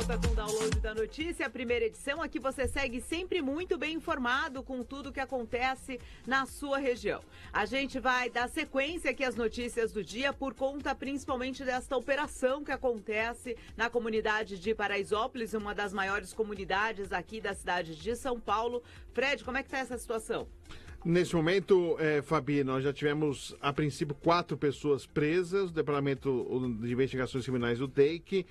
volta com o Download da Notícia, a primeira edição. Aqui você segue sempre muito bem informado com tudo que acontece na sua região. A gente vai dar sequência aqui às notícias do dia por conta principalmente desta operação que acontece na comunidade de Paraisópolis, uma das maiores comunidades aqui da cidade de São Paulo. Fred, como é que está essa situação? Nesse momento, Fabi, nós já tivemos, a princípio, 4 pessoas presas. O Departamento de Investigações Criminais do DEIC,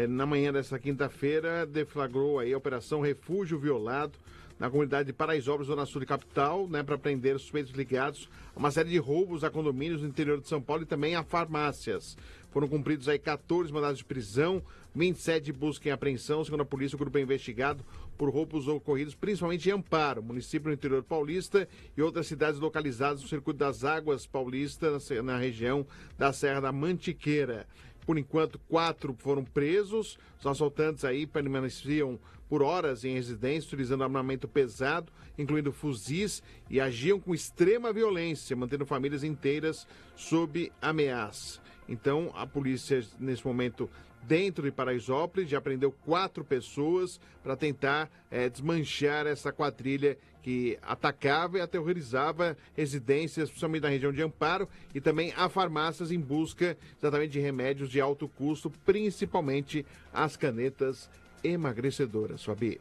na manhã dessa quinta-feira, deflagrou aí a Operação Refúgio Violado na comunidade de Paraisópolis, zona sul de capital, para prender suspeitos ligados a uma série de roubos a condomínios no interior de São Paulo e também a farmácias. Foram cumpridos aí 14 mandados de prisão, 27 de busca e apreensão. Segundo a polícia, o grupo é investigado por roubos ocorridos principalmente em Amparo, município no interior paulista, e outras cidades localizadas no circuito das Águas Paulista, na região da Serra da Mantiqueira. Por enquanto, 4 foram presos. Os assaltantes aí permaneciam por horas em residência, utilizando armamento pesado, incluindo fuzis, e agiam com extrema violência, mantendo famílias inteiras sob ameaça. Então, a polícia, nesse momento, dentro de Paraisópolis, já prendeu 4 pessoas para tentar desmanchar essa quadrilha que atacava e aterrorizava residências, principalmente na região de Amparo, e também a farmácias em busca exatamente de remédios de alto custo, principalmente as canetas emagrecedoras, Fabi.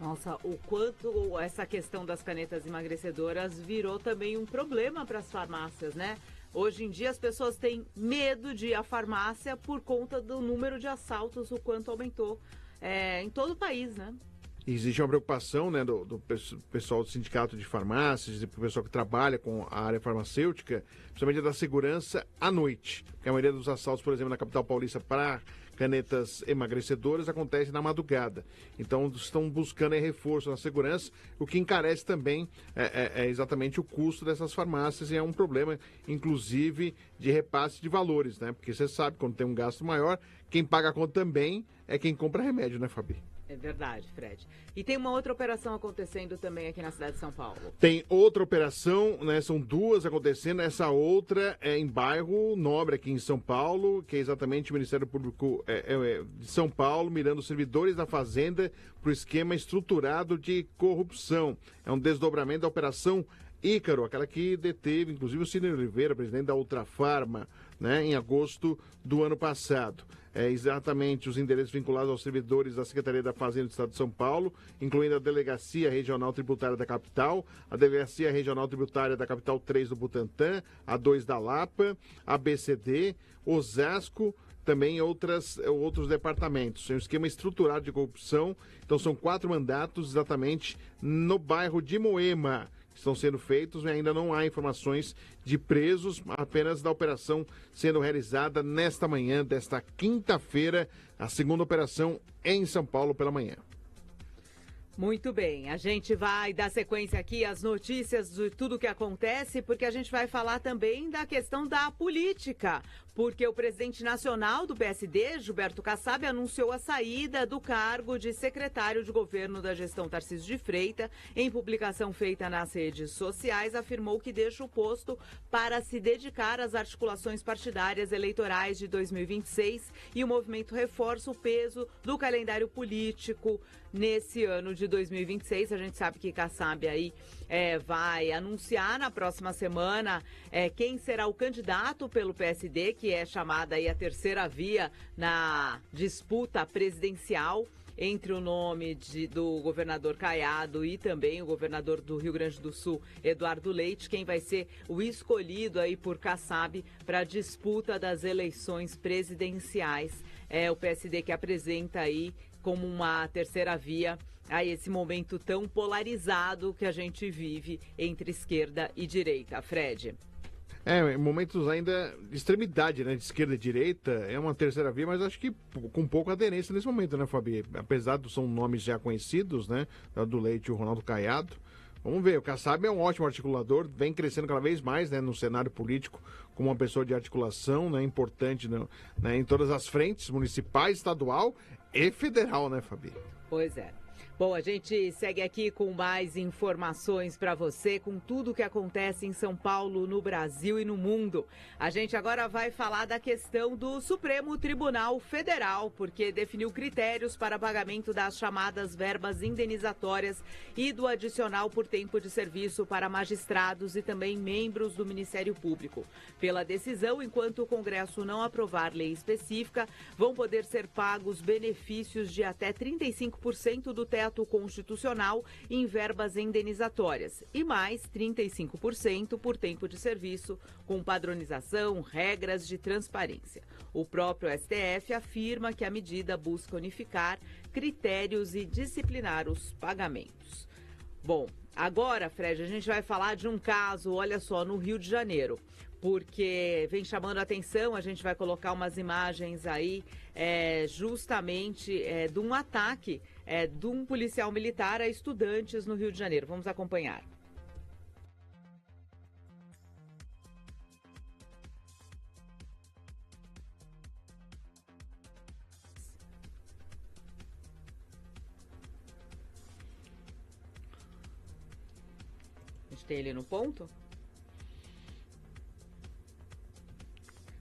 Nossa, o quanto essa questão das canetas emagrecedoras virou também um problema para as farmácias, né? Hoje em dia as pessoas têm medo de ir à farmácia por conta do número de assaltos, o quanto aumentou em todo o país, né? Existe uma preocupação, do pessoal do sindicato de farmácias e do pessoal que trabalha com a área farmacêutica, principalmente da segurança à noite. Porque a maioria dos assaltos, por exemplo, na capital paulista para canetas emagrecedoras acontece na madrugada. Então, estão buscando reforço na segurança, o que encarece também exatamente o custo dessas farmácias, e é um problema, inclusive, de repasse de valores, né? Porque você sabe, quando tem um gasto maior, quem paga a conta também é quem compra remédio, né, Fabi? É verdade, Fred. E tem uma outra operação acontecendo também aqui na cidade de São Paulo. Tem outra operação, são 2 acontecendo. Essa outra é em bairro Nobre, aqui em São Paulo, que é exatamente o Ministério Público de São Paulo, mirando os servidores da Fazenda para o esquema estruturado de corrupção. É um desdobramento da Operação Ícaro, aquela que deteve, inclusive, o Cine Oliveira, presidente da Ultrafarma, em agosto do ano passado. Exatamente os endereços vinculados aos servidores da Secretaria da Fazenda do Estado de São Paulo, incluindo a Delegacia Regional Tributária da Capital, a Delegacia Regional Tributária da Capital 3 do Butantã, a 2 da Lapa, a BCD, Osasco, também outros departamentos. É um esquema estruturado de corrupção. Então são 4 mandatos exatamente no bairro de Moema. Estão sendo feitos e ainda não há informações de presos, apenas da operação sendo realizada nesta manhã, desta quinta-feira, a segunda operação em São Paulo pela manhã. Muito bem, a gente vai dar sequência aqui às notícias de tudo que acontece, porque a gente vai falar também da questão da política, porque o presidente nacional do PSD, Gilberto Kassab, anunciou a saída do cargo de secretário de governo da gestão Tarcísio de Freitas. Em publicação feita nas redes sociais, afirmou que deixa o posto para se dedicar às articulações partidárias eleitorais de 2026 e o movimento reforça o peso do calendário político nesse ano de 2026. A gente sabe que Kassab aí vai anunciar na próxima semana quem será o candidato pelo PSD, que é chamada aí a terceira via na disputa presidencial entre o nome do governador Caiado e também o governador do Rio Grande do Sul, Eduardo Leite, quem vai ser o escolhido aí por Kassab para a disputa das eleições presidenciais. É o PSD que apresenta aí como uma terceira via a esse momento tão polarizado que a gente vive entre esquerda e direita. Fred. Momentos ainda de extremidade, de esquerda e direita, é uma terceira via, mas acho que com pouca aderência nesse momento, né, Fabi? Apesar de são nomes já conhecidos, do Leite e o Ronaldo Caiado. Vamos ver, o Kassab é um ótimo articulador, vem crescendo cada vez mais, no cenário político, como uma pessoa de articulação, importante, em todas as frentes, municipais, estadual e federal, né, Fabi? Pois é. Bom, a gente segue aqui com mais informações para você, com tudo o que acontece em São Paulo, no Brasil e no mundo. A gente agora vai falar da questão do Supremo Tribunal Federal, porque definiu critérios para pagamento das chamadas verbas indenizatórias e do adicional por tempo de serviço para magistrados e também membros do Ministério Público. Pela decisão, enquanto o Congresso não aprovar lei específica, vão poder ser pagos benefícios de até 35% do teto constitucional em verbas indenizatórias e mais 35% por tempo de serviço, com padronização, regras de transparência. O próprio STF afirma que a medida busca unificar critérios e disciplinar os pagamentos. Bom, agora, Fred, a gente vai falar de um caso, olha só, no Rio de Janeiro, porque vem chamando a atenção, a gente vai colocar umas imagens aí, justamente de um ataque de um policial militar a estudantes no Rio de Janeiro. Vamos acompanhar. A gente tem ele no ponto?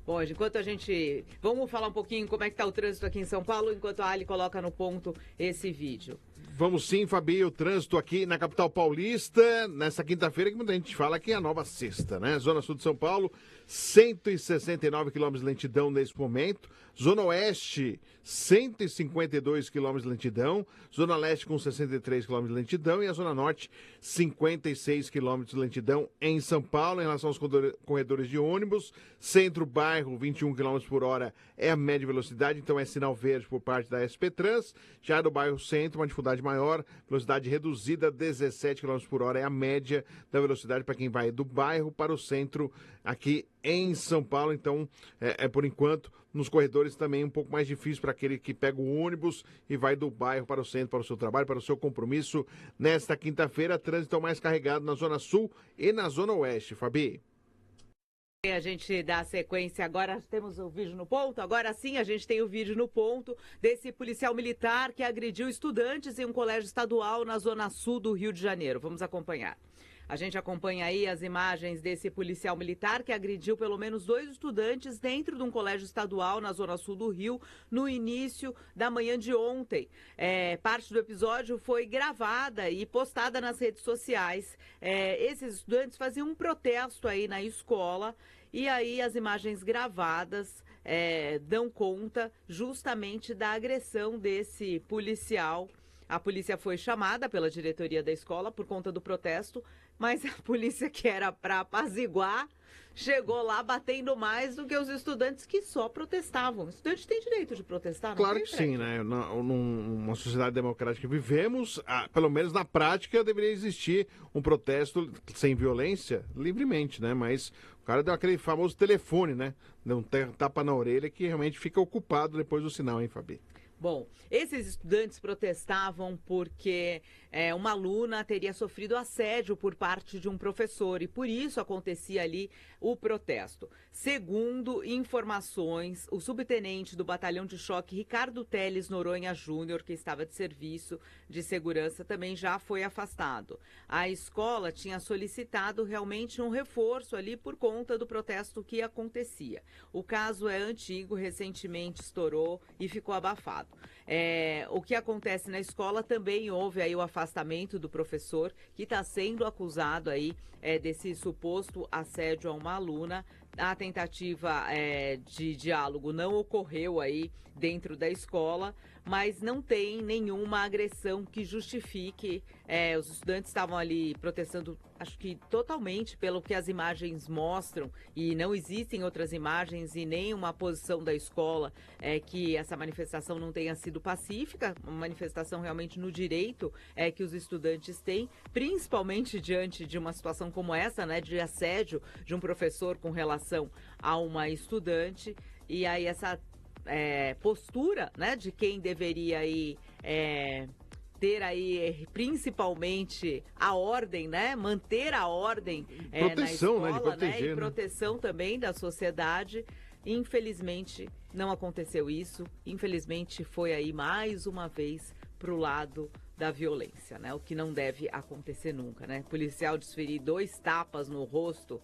Bom, enquanto a gente... Vamos falar um pouquinho como é que está o trânsito aqui em São Paulo, enquanto a Ali coloca no ponto esse vídeo. Vamos sim, Fabi, o trânsito aqui na capital paulista, nessa quinta-feira, que muita gente fala que é a nova sexta, né? Zona Sul de São Paulo, 169 quilômetros de lentidão nesse momento. Zona Oeste, 152 quilômetros de lentidão. Zona Leste com 63 quilômetros de lentidão. E a Zona Norte, 56 quilômetros de lentidão em São Paulo. Em relação aos corredores de ônibus, centro-bairro, 21 quilômetros por hora é a média velocidade, então é sinal verde por parte da SP Trans. Já do bairro Centro, uma dificuldade maior, velocidade reduzida, 17 quilômetros por hora é a média da velocidade para quem vai do bairro para o centro aqui em São Paulo. Então, por enquanto, nos corredores também um pouco mais difícil para aquele que pega o ônibus e vai do bairro para o centro, para o seu trabalho, para o seu compromisso. Nesta quinta-feira, trânsito mais carregado na Zona Sul e na Zona Oeste. Fabi. A gente dá sequência, agora temos o vídeo no ponto, agora sim a gente tem o vídeo no ponto desse policial militar que agrediu estudantes em um colégio estadual na Zona Sul do Rio de Janeiro. Vamos acompanhar. A gente acompanha aí as imagens desse policial militar que agrediu pelo menos 2 estudantes dentro de um colégio estadual na Zona Sul do Rio no início da manhã de ontem. Parte do episódio foi gravada e postada nas redes sociais. Esses estudantes faziam um protesto aí na escola e aí as imagens gravadas dão conta justamente da agressão desse policial. A polícia foi chamada pela diretoria da escola por conta do protesto, mas a polícia, que era para apaziguar, chegou lá batendo mais do que os estudantes que só protestavam. O estudante tem direito de protestar, não Claro tem, que Fred? sim, né? Numa sociedade democrática que vivemos, pelo menos na prática, deveria existir um protesto sem violência, livremente, né? Mas o cara deu aquele famoso telefone, né? Deu um tapa na orelha que realmente fica ocupado depois do sinal, hein, Fabi? Bom, esses estudantes protestavam porque uma aluna teria sofrido assédio por parte de um professor e por isso acontecia ali o protesto. Segundo informações, o subtenente do batalhão de choque Ricardo Teles Noronha Júnior, que estava de serviço de segurança, também já foi afastado. A escola tinha solicitado realmente um reforço ali por conta do protesto que acontecia. O caso é antigo, recentemente estourou e ficou abafado. O que acontece na escola, também houve aí o afastamento do professor que está sendo acusado aí desse suposto assédio a uma aluna. A tentativa de diálogo não ocorreu aí dentro da escola, mas não tem nenhuma agressão que justifique. Os estudantes estavam ali protestando, acho que totalmente pelo que as imagens mostram, e não existem outras imagens e nem uma posição da escola que essa manifestação não tenha sido pacífica, uma manifestação realmente no direito que os estudantes têm, principalmente diante de uma situação como essa, né, de assédio de um professor com relação a uma estudante. E aí essa postura, né, de quem deveria aí ter aí principalmente a ordem, né, manter a ordem proteção, na escola, né, de proteger, e proteção também da sociedade. Infelizmente não aconteceu isso. Infelizmente foi aí mais uma vez pro lado da violência, né? O que não deve acontecer nunca, né? Policial desferir 2 tapas no rosto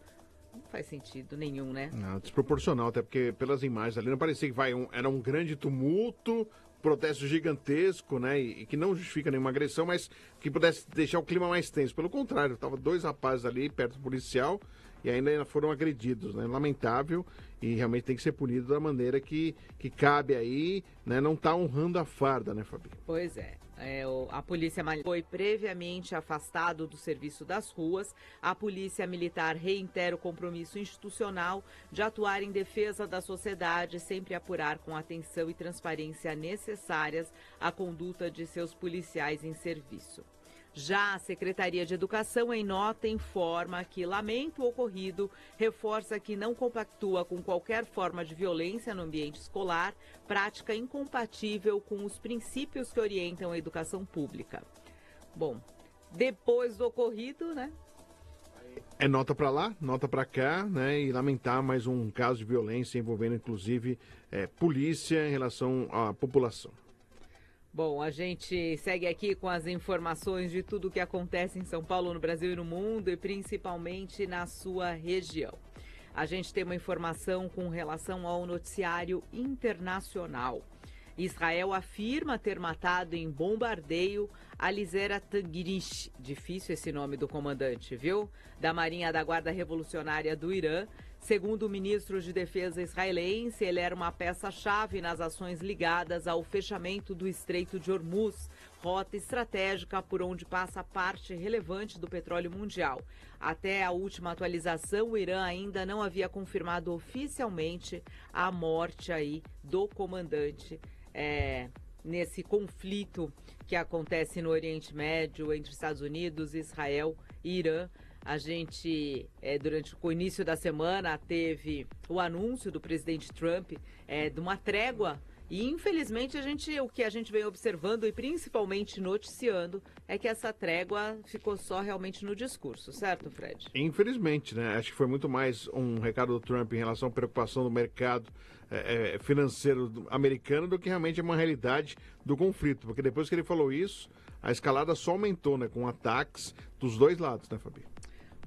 não faz sentido nenhum, né? Não, desproporcional, até porque pelas imagens ali não parecia que era um grande tumulto, protesto gigantesco, né? E que não justifica nenhuma agressão, mas que pudesse deixar o clima mais tenso. Pelo contrário, tava 2 rapazes ali perto do policial e ainda foram agredidos, né? Lamentável, e realmente tem que ser punido da maneira que cabe aí, né? Não tá honrando a farda, né, Fabi? Pois é. A Polícia Militar foi previamente afastado do serviço das ruas. A Polícia Militar reitera o compromisso institucional de atuar em defesa da sociedade, sempre apurar com atenção e transparência necessárias a conduta de seus policiais em serviço. Já a Secretaria de Educação, em nota, informa que lamenta o ocorrido, reforça que não compactua com qualquer forma de violência no ambiente escolar, prática incompatível com os princípios que orientam a educação pública. Bom, depois do ocorrido, né? É nota para lá, nota para cá, né? E lamentar mais um caso de violência envolvendo, inclusive, polícia em relação à população. Bom, a gente segue aqui com as informações de tudo o que acontece em São Paulo, no Brasil e no mundo, e principalmente na sua região. A gente tem uma informação com relação ao noticiário internacional. Israel afirma ter matado em bombardeio Alizera Tangrish, difícil esse nome do comandante, viu? Da Marinha da Guarda Revolucionária do Irã. Segundo o ministro de Defesa israelense, ele era uma peça-chave nas ações ligadas ao fechamento do Estreito de Hormuz, rota estratégica por onde passa parte relevante do petróleo mundial. Até a última atualização, o Irã ainda não havia confirmado oficialmente a morte aí do comandante nesse conflito que acontece no Oriente Médio entre Estados Unidos, Israel e Irã. A gente, durante o início da semana, teve o anúncio do presidente Trump de uma trégua. E, infelizmente, o que a gente vem observando e principalmente noticiando é que essa trégua ficou só realmente no discurso, certo, Fred? Infelizmente, né? Acho que foi muito mais um recado do Trump em relação à preocupação do mercado financeiro americano do que realmente uma realidade do conflito. Porque depois que ele falou isso, a escalada só aumentou, né? Com ataques dos 2 lados, né, Fabi?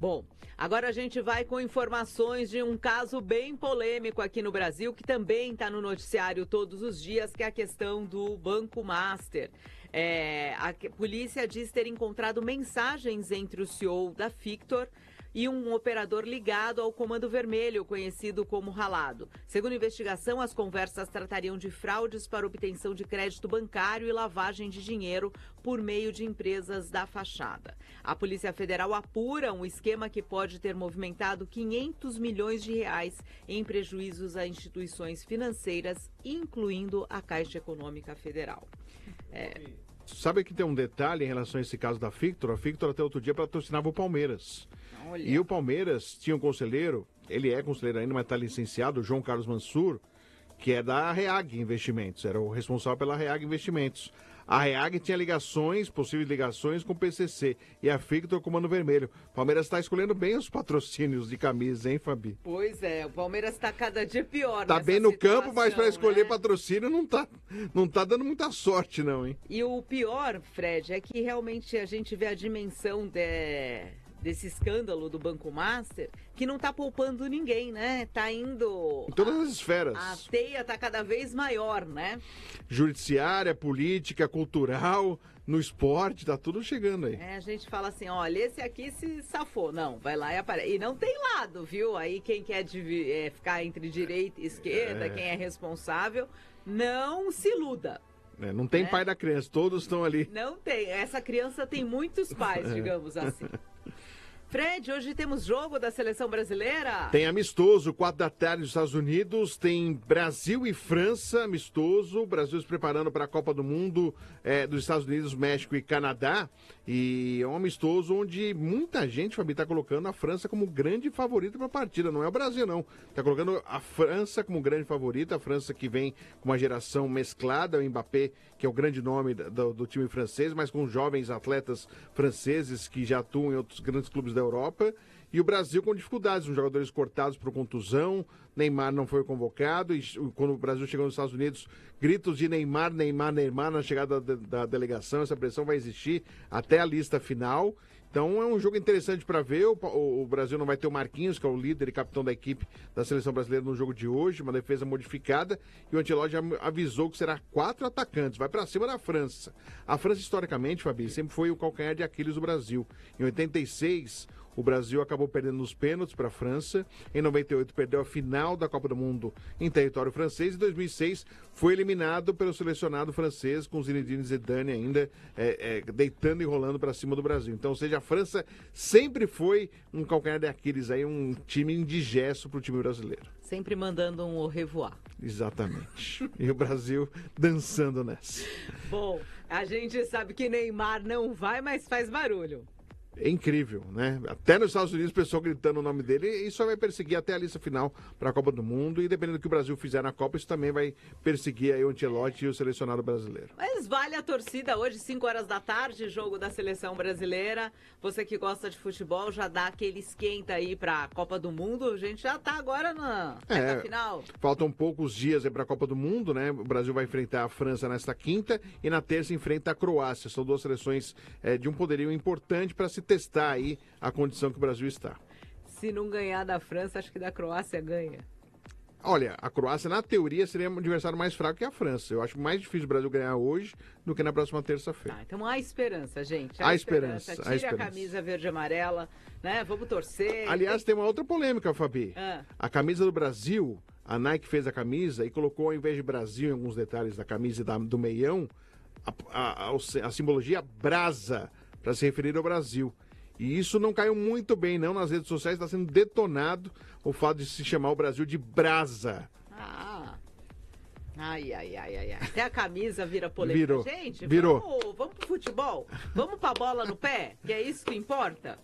Bom, agora a gente vai com informações de um caso bem polêmico aqui no Brasil, que também está no noticiário todos os dias, que é a questão do Banco Master. A polícia diz ter encontrado mensagens entre o CEO da Fictor e um operador ligado ao Comando Vermelho, conhecido como Ralado. Segundo a investigação, as conversas tratariam de fraudes para obtenção de crédito bancário e lavagem de dinheiro por meio de empresas da fachada. A Polícia Federal apura um esquema que pode ter movimentado 500 milhões de reais em prejuízos a instituições financeiras, incluindo a Caixa Econômica Federal. Sabe que tem um detalhe em relação a esse caso da Fictor? A Fictor até outro dia patrocinava o Palmeiras. Olha. E o Palmeiras tinha um conselheiro, ele é conselheiro ainda, mas está licenciado, o João Carlos Mansur, que é da REAG Investimentos, era o responsável pela REAG Investimentos. A REAG tinha possíveis ligações com o PCC e a Fictor com o Comando Vermelho. O Palmeiras está escolhendo bem os patrocínios de camisa, hein, Fabi? Pois é, o Palmeiras está cada dia pior. Tá bem no situação, campo, mas para escolher né? patrocínio não tá dando muita sorte, não, hein? E o pior, Fred, é que realmente a gente vê a dimensão desse escândalo do Banco Master, que não está poupando ninguém, né? Tá indo... Em todas as esferas. A teia está cada vez maior, né? Judiciária, política, cultural, no esporte, tá tudo chegando aí. A gente fala assim, olha, esse aqui se safou. Não, vai lá e aparece. E não tem lado, viu? Aí quem quer ficar entre direita e esquerda, quem é responsável, não se iluda. Não tem pai da criança, todos estão ali. Não tem. Essa criança tem muitos pais, digamos assim. Fred, hoje temos jogo da seleção brasileira? Tem amistoso, 4 da tarde nos Estados Unidos, tem Brasil e França, amistoso, Brasil se preparando para a Copa do Mundo dos Estados Unidos, México e Canadá, e é um amistoso onde muita gente, Fabi, está colocando a França como grande favorita para a partida, não é o Brasil não, está colocando a França como grande favorita, a França que vem com uma geração mesclada, o Mbappé, que é o grande nome do time francês, mas com jovens atletas franceses que já atuam em outros grandes clubes da Europa, E o Brasil com dificuldades, os jogadores cortados por contusão, Neymar não foi convocado, e quando o Brasil chegou nos Estados Unidos, gritos de Neymar, Neymar, Neymar na chegada da delegação, essa pressão vai existir até a lista final. Então é um jogo interessante para ver. O Brasil não vai ter o Marquinhos, que é o líder e capitão da equipe da seleção brasileira no jogo de hoje, uma defesa modificada. E o Ancelotti já avisou que será 4 atacantes, vai para cima da França. A França, historicamente, Fabi, sempre foi o calcanhar de Aquiles do Brasil. Em 86, o Brasil acabou perdendo nos pênaltis para a França. Em 98, perdeu a final da Copa do Mundo em território francês. Em 2006, foi eliminado pelo selecionado francês, com Zinedine Zidane ainda deitando e rolando para cima do Brasil. Então, ou seja, a França sempre foi um calcanhar de Aquiles, aí, um time indigesto para o time brasileiro. Sempre mandando um au revoir. Exatamente. E o Brasil dançando nessa. Bom, a gente sabe que Neymar não vai, mas faz barulho. É incrível, né? Até nos Estados Unidos o pessoal gritando o nome dele, e isso vai perseguir até a lista final para a Copa do Mundo, e dependendo do que o Brasil fizer na Copa, isso também vai perseguir aí o Ancelotti e o selecionado brasileiro. Mas vale a torcida hoje, 5 horas da tarde, jogo da seleção brasileira. Você que gosta de futebol já dá aquele esquenta aí para a Copa do Mundo. A gente já tá agora na reta final. Faltam poucos dias para a Copa do Mundo, né? O Brasil vai enfrentar a França nesta quinta e na terça enfrenta a Croácia. São duas seleções de um poderio importante para se testar aí a condição que o Brasil está. Se não ganhar da França, acho que da Croácia ganha. Olha, a Croácia, na teoria, seria um adversário mais fraco que a França. Eu acho mais difícil o Brasil ganhar hoje do que na próxima terça-feira. Então há esperança, gente. Há esperança. Tire a camisa verde e amarela, né? Vamos torcer. Aliás, tem uma outra polêmica, Fabi. A camisa do Brasil, a Nike fez a camisa e colocou, ao invés de Brasil em alguns detalhes da camisa e do meião, a simbologia brasa, para se referir ao Brasil. E isso não caiu muito bem, não. Nas redes sociais está sendo detonado o fato de se chamar o Brasil de brasa. Ai. Até a camisa vira polêmica. Virou. Gente, virou. Vamos pro futebol? Vamos pra bola no pé? Que é isso que importa?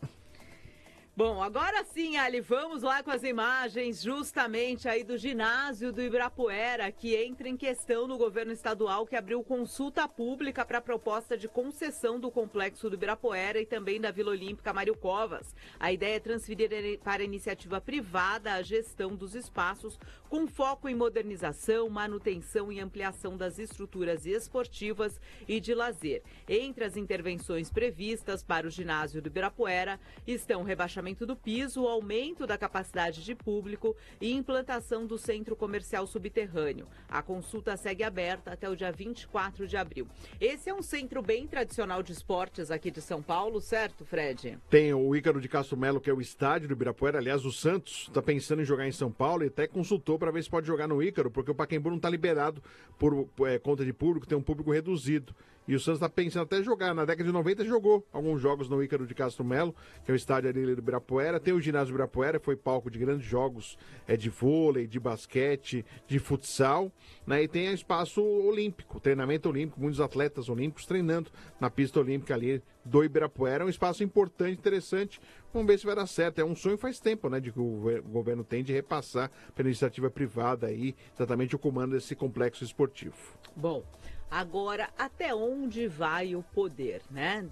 Bom, agora sim, Ali, vamos lá com as imagens justamente aí do ginásio do Ibirapuera, que entra em questão no governo estadual, que abriu consulta pública para a proposta de concessão do complexo do Ibirapuera e também da Vila Olímpica Mário Covas. A ideia é transferir para a iniciativa privada a gestão dos espaços, com foco em modernização, manutenção e ampliação das estruturas esportivas e de lazer. Entre as intervenções previstas para o ginásio do Ibirapuera estão rebaixamento do piso, o aumento da capacidade de público e implantação do centro comercial subterrâneo. A consulta segue aberta até o dia 24 de abril. Esse é um centro bem tradicional de esportes aqui de São Paulo, certo, Fred? Tem o Ícaro de Castro Melo, que é o estádio do Ibirapuera. Aliás, o Santos está pensando em jogar em São Paulo e até consultou para ver se pode jogar no Ícaro, porque o Pacaembu não está liberado por conta de público, tem um público reduzido. E o Santos está pensando até jogar. Na década de 90 jogou alguns jogos no Ícaro de Castro Melo, que é o estádio ali do Ibirapuera. Tem o ginásio do Ibirapuera, foi palco de grandes jogos de vôlei, de basquete, de futsal. Né? E tem espaço olímpico, treinamento olímpico, muitos atletas olímpicos treinando na pista olímpica ali do Ibirapuera. É um espaço importante, interessante. Vamos ver se vai dar certo. É um sonho faz tempo, né, de que o governo tem de repassar pela iniciativa privada aí, exatamente o comando desse complexo esportivo. Bom, agora, até onde vai o poder, né?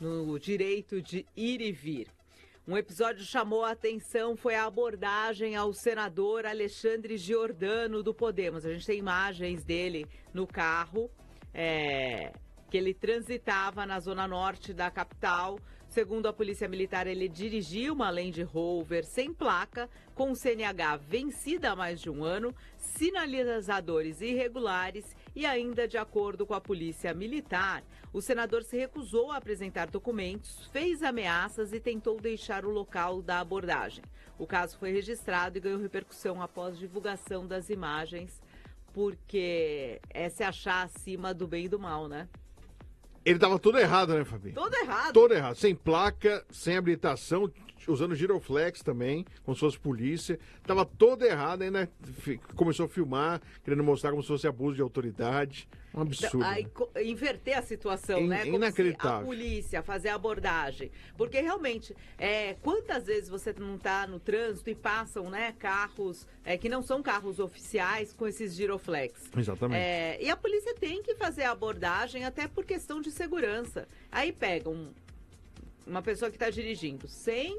No direito de ir e vir. Um episódio chamou a atenção, foi a abordagem ao senador Alexandre Giordano do Podemos. A gente tem imagens dele no carro, que ele transitava na zona norte da capital. Segundo a Polícia Militar, ele dirigiu uma Land Rover sem placa, com CNH vencida há mais de um ano, sinalizadores irregulares e ainda, de acordo com a Polícia Militar, o senador se recusou a apresentar documentos, fez ameaças e tentou deixar o local da abordagem. O caso foi registrado e ganhou repercussão após divulgação das imagens, porque é se achar acima do bem e do mal, né? Ele estava todo errado, né, Fabi? Todo errado. Todo errado. Sem placa, sem habilitação, usando giroflex também, como se fosse polícia. Tava todo errado, ainda começou a filmar, querendo mostrar como se fosse abuso de autoridade. Um absurdo. Então, aí, inverter a situação, né? Como inacreditável. a polícia fazer a abordagem. Porque realmente, quantas vezes você não está no trânsito e passam, né, carros que não são carros oficiais com esses giroflex. Exatamente. E a polícia tem que fazer a abordagem até por questão de segurança. Aí pegam uma pessoa que está dirigindo sem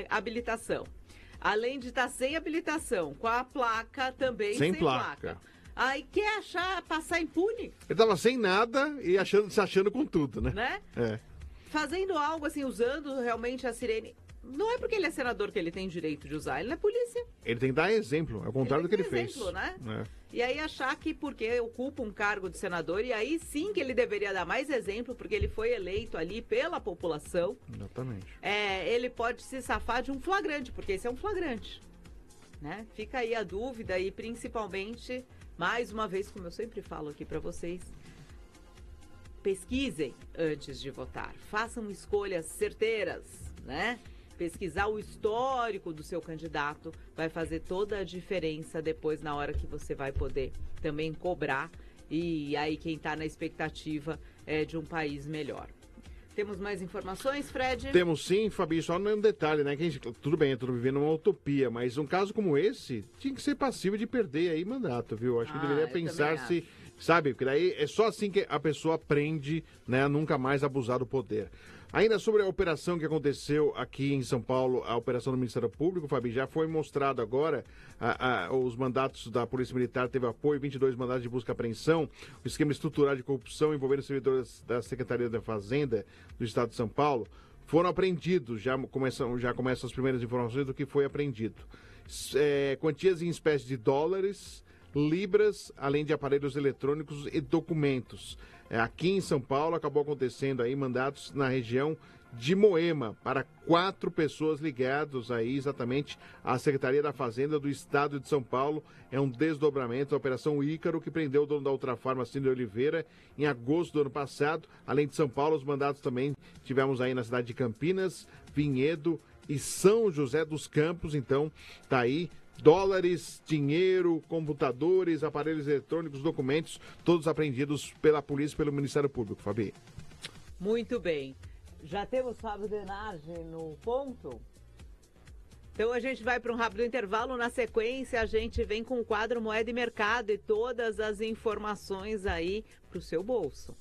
habilitação, além de estar sem habilitação, com a placa também sem placa. Aí quer passar impune? Ele estava sem nada e se achando com tudo, né? Fazendo algo assim, usando realmente a sirene. Não é porque ele é senador que ele tem direito de usar, ele não é polícia. Ele tem que dar exemplo, é o contrário do que ele fez. Né? E aí achar que porque ocupa um cargo de senador, e aí sim que ele deveria dar mais exemplo, porque ele foi eleito ali pela população. Exatamente. Ele pode se safar de um flagrante, porque esse é um flagrante. Né? Fica aí a dúvida e principalmente, mais uma vez, como eu sempre falo aqui para vocês, pesquisem antes de votar, façam escolhas certeiras, né? Pesquisar o histórico do seu candidato vai fazer toda a diferença depois na hora que você vai poder também cobrar e aí quem está na expectativa de um país melhor. Temos mais informações, Fred? Temos sim, Fabi, só um detalhe, né? Que tudo bem, eu tô vivendo uma utopia, mas um caso como esse tinha que ser passível de perder aí mandato, viu? Acho que deveria pensar se... Sabe, porque daí é só assim que a pessoa aprende, né, a nunca mais abusar do poder. Ainda sobre a operação que aconteceu aqui em São Paulo, a operação do Ministério Público, Fabi, já foi mostrado agora, os mandatos da Polícia Militar teve apoio, 22 mandatos de busca e apreensão, o esquema estruturado de corrupção envolvendo servidores da Secretaria da Fazenda do Estado de São Paulo, foram apreendidos, já começam as primeiras informações do que foi apreendido. Quantias em espécie de dólares, libras, além de aparelhos eletrônicos e documentos. Aqui em São Paulo acabou acontecendo aí mandatos na região de Moema para 4 pessoas ligadas aí exatamente à Secretaria da Fazenda do Estado de São Paulo. É um desdobramento da Operação Ícaro que prendeu o dono da Ultrafarma, Cíndio Oliveira, em agosto do ano passado. Além de São Paulo, os mandatos também tivemos aí na cidade de Campinas, Vinhedo e São José dos Campos. Então, tá aí. Dólares, dinheiro, computadores, aparelhos eletrônicos, documentos, todos apreendidos pela polícia e pelo Ministério Público, Fabi. Muito bem. Já temos Fábio Denardi no ponto? Então a gente vai para um rápido intervalo. Na sequência, a gente vem com o quadro Moeda e Mercado e todas as informações aí para o seu bolso.